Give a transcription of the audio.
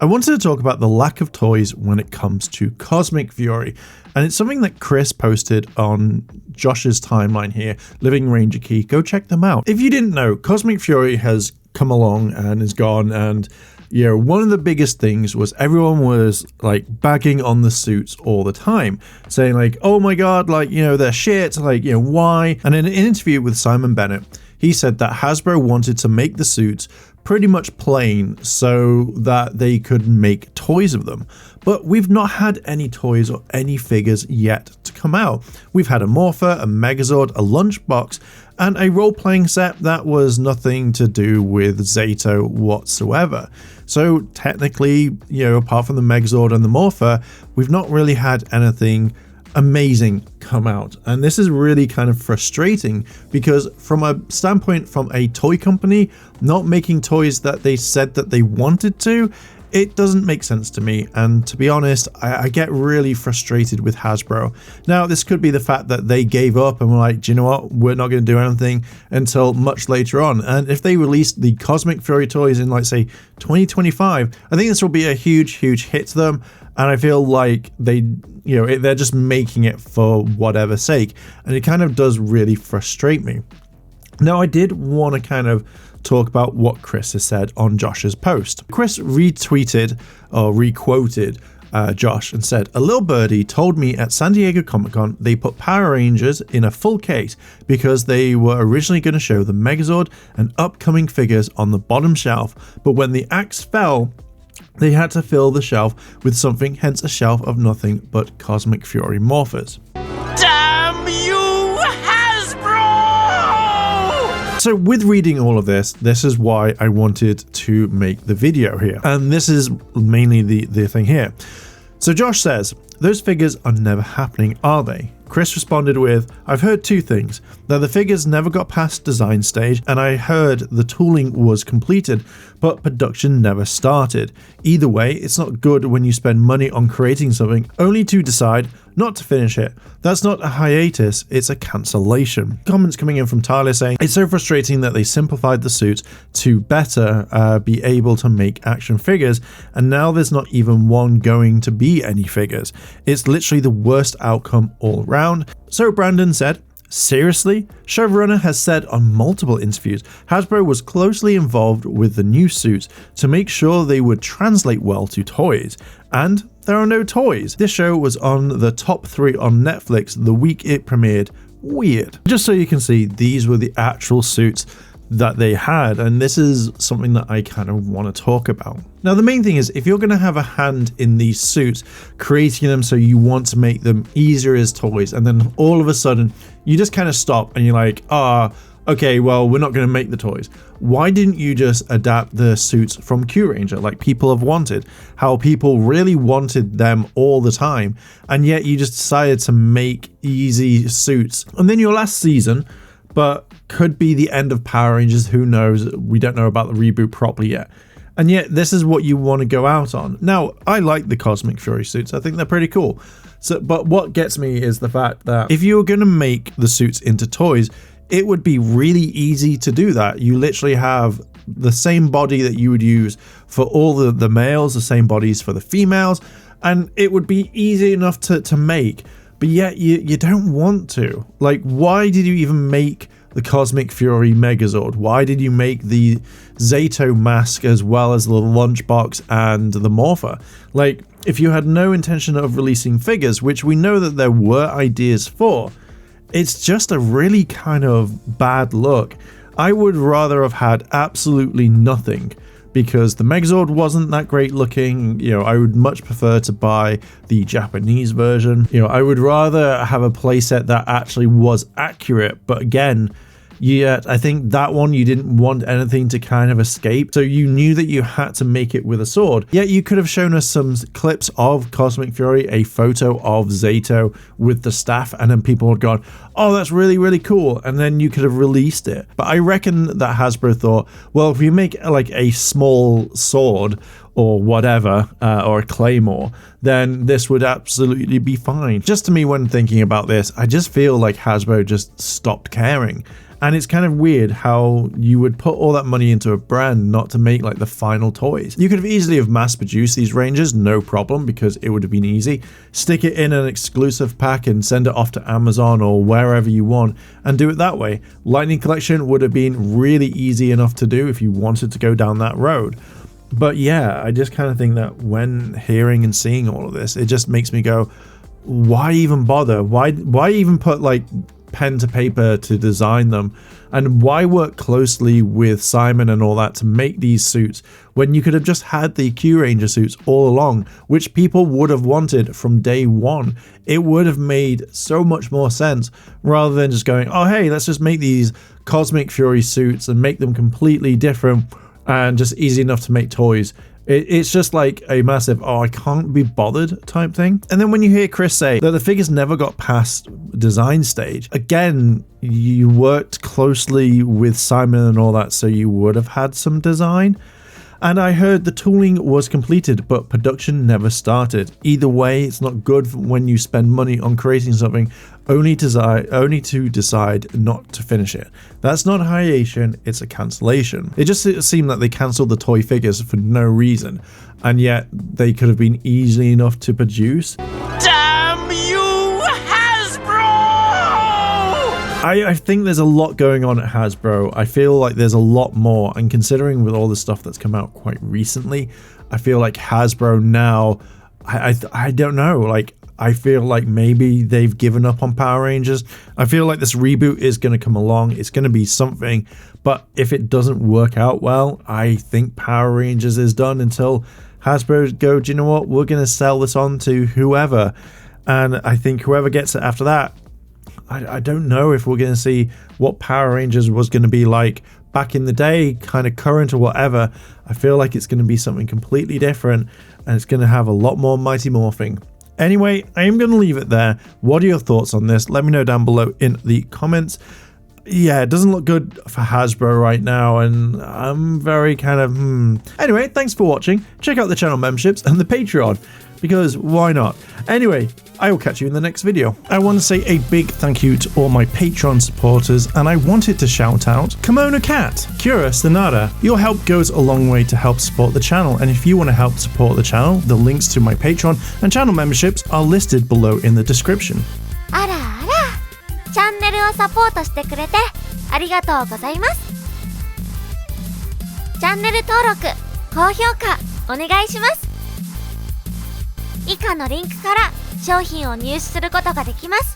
I wanted to talk about the lack of toys when it comes to Cosmic Fury, and it's something that Chris posted on Josh's timeline here, Living Ranger Key. Go check them out. If you didn't know, Cosmic Fury has come along and is gone, and one of the biggest things was everyone was like bagging on the suits all the time, saying like, oh my god, like, they're shit, like, why? And in an interview with Simon Bennett, he said that Hasbro wanted to make the suits pretty much plain so that they could make toys of them. But we've not had any toys or any figures yet to come out. We've had a Morpher, a Megazord, a Lunchbox, and a role-playing set that was nothing to do with Zato whatsoever. So technically, apart from the Megazord and the Morpher, we've not really had anything amazing come out, and this is really kind of frustrating because from a standpoint from a toy company not making toys that they said that they wanted to, it doesn't make sense to me, and to be honest, I get really frustrated with Hasbro. Now, this could be the fact that they gave up and were like, do you know what, we're not going to do anything until much later on, and if they released the Cosmic Fury toys in, like, say 2025, I think this will be a huge hit to them. And I feel like they're just making it for whatever sake. And it kind of does really frustrate me. Now, I did want to kind of talk about what Chris has said on Josh's post. Chris retweeted or requoted Josh and said, "A little birdie told me at San Diego Comic-Con they put Power Rangers in a full case because they were originally going to show the Megazord and upcoming figures on the bottom shelf. But when the axe fell, they had to fill the shelf with something, hence a shelf of nothing but Cosmic Fury Morphers." Damn you, Hasbro! So with reading all of this is why I wanted to make the video here. And this is mainly the thing here. So Josh says, "Those figures are never happening, are they?" Chris responded with, "I've heard two things, that the figures never got past design stage, and I heard the tooling was completed, but production never started. Either way, it's not good when you spend money on creating something only to decide not to finish it. That's not a hiatus, it's a cancellation." Comments coming in from Tyler saying, "It's so frustrating that they simplified the suits to better be able to make action figures, and now there's not even one going to be any figures. It's literally the worst outcome all around." So Brandon said, "Seriously? Showrunner has said on multiple interviews Hasbro was closely involved with the new suits to make sure they would translate well to toys. And there are no toys. This show was on the top 3 on Netflix the week it premiered. Weird." Just so you can see, these were the actual suits that they had, and this is something that I kind of want to talk about. Now, the main thing is, if you're going to have a hand in these suits, creating them so you want to make them easier as toys, and then all of a sudden you just kind of stop and you're like, okay, well, we're not going to make the toys. Why didn't you just adapt the suits from Q Ranger like people have wanted? How people really wanted them all the time, and yet you just decided to make easy suits. And then your last season, but could be the end of Power Rangers, who knows, we don't know about the reboot properly yet. And yet this is what you want to go out on. Now, I like the Cosmic Fury suits, I think they're pretty cool. But what gets me is the fact that if you were going to make the suits into toys, it would be really easy to do that. You literally have the same body that you would use for all the males, the same bodies for the females, and it would be easy enough to make. But yet you don't want to. Like, why did you even make the Cosmic Fury Megazord? Why did you make the Zato mask as well as the Lunchbox and the Morpher? Like, if you had no intention of releasing figures, which we know that there were ideas for, it's just a really kind of bad look. I would rather have had absolutely nothing, because the Megazord wasn't that great looking. I would much prefer to buy the Japanese version. I would rather have a playset that actually was accurate, but again, yet I think that one you didn't want anything to kind of escape, so you knew that you had to make it with a sword. Yet you could have shown us some clips of Cosmic Fury, a photo of Zato with the staff, and then people had gone, "Oh, that's really, really cool," and then you could have released it. But I reckon that Hasbro thought, well, if we make like a small sword or whatever, or a claymore, then this would absolutely be fine. Just to me, when thinking about this, I just feel like Hasbro just stopped caring. And it's kind of weird how you would put all that money into a brand not to make like the final toys. You could have easily have mass produced these Rangers, no problem, because it would have been easy. Stick it in an exclusive pack and send it off to Amazon or wherever you want and do it that way. Lightning Collection would have been really easy enough to do if you wanted to go down that road. But yeah, I just kind of think that when hearing and seeing all of this, it just makes me go, why even bother? Why even put like pen to paper to design them? And why work closely with Simon and all that to make these suits when you could have just had the Q Ranger suits all along, which people would have wanted from day one? It would have made so much more sense rather than just going, oh hey, let's just make these Cosmic Fury suits and make them completely different and just easy enough to make toys. It's just like a massive, oh, I can't be bothered type thing. And then when you hear Chris say that the figures never got past design stage, again, you worked closely with Simon and all that, so you would have had some design. And I heard the tooling was completed, but production never started. Either way, it's not good when you spend money on creating something only to decide not to finish it. That's not a hiatus, it's a cancellation. It just seemed that they cancelled the toy figures for no reason, and yet they could have been easy enough to produce. Damn you, Hasbro! I think there's a lot going on at Hasbro. I feel like there's a lot more, and considering with all the stuff that's come out quite recently, I feel like Hasbro now, I don't know, like I feel like maybe they've given up on Power Rangers. I feel like this reboot is going to come along. It's going to be something, but if it doesn't work out well, I think Power Rangers is done until Hasbro go, do you know what, we're going to sell this on to whoever. And I think whoever gets it after that, I don't know if we're going to see what Power Rangers was going to be like back in the day, kind of current or whatever. I feel like it's going to be something completely different, and it's going to have a lot more Mighty Morphing. Anyway, I am going to leave it there. What are your thoughts on this? Let me know down below in the comments. Yeah, it doesn't look good for Hasbro right now, and I'm very kind of Anyway, thanks for watching. Check out the channel memberships and the Patreon, because why not? Anyway, I will catch you in the next video. I want to say a big thank you to all my Patreon supporters, and I wanted to shout out Kimono Cat, Kira Stanada. Your help goes a long way to help support the channel, and if you want to help support the channel, the links to my Patreon and channel memberships are listed below in the description. あらあら、チャンネルをサポートしてくれてありがとうございます。チャンネル登録、高評価お願いします。以下のリンクから商品を入手することができます。